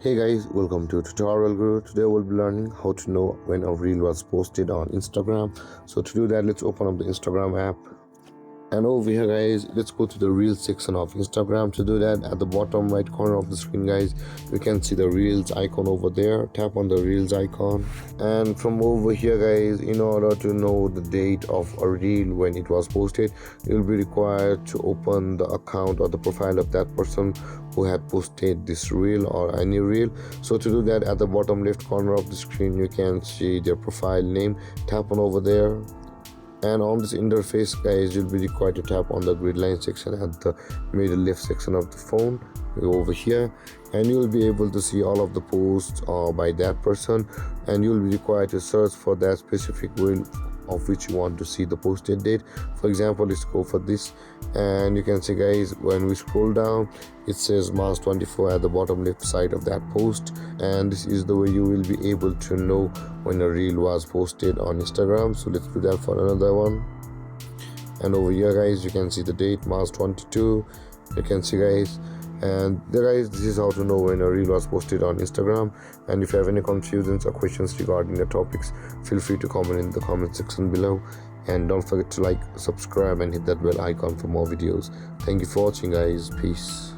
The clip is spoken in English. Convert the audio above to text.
Hey guys, welcome to Tutorial Guru. Today we'll be learning how to know when a reel was posted on Instagram. So to do that, let's open up the Instagram app. And over here guys, let's go to the Reels section of Instagram. To do that, at the bottom right corner of the screen guys, you can see the Reels icon over there. Tap on the Reels icon, and from over here guys, in order to know the date of a reel when it was posted, you'll be required to open the account or the profile of that person who had posted this reel or any reel. So to do that, at the bottom left corner of the screen, you can see their profile name. Tap on over there, and on this interface guys, you'll be required to tap on the grid line section at the middle left section of the phone over here, and you'll be able to see all of the posts by that person, and you'll be required to search for that specific reel of which you want to see the posted date. For example, let's go for this, and you can see guys, when we scroll down, it says March 24 at the bottom left side of that post, and this is the way you will be able to know when a reel was posted on Instagram. So let's do that for another one, and over here guys, you can see the date March 22. You can see guys, and there guys, this is how to know when a reel was posted on Instagram. And if you have any confusions or questions regarding the topics, feel free to comment in the comment section below, and don't forget to like, subscribe and hit that bell icon for more videos. Thank you for watching guys. Peace.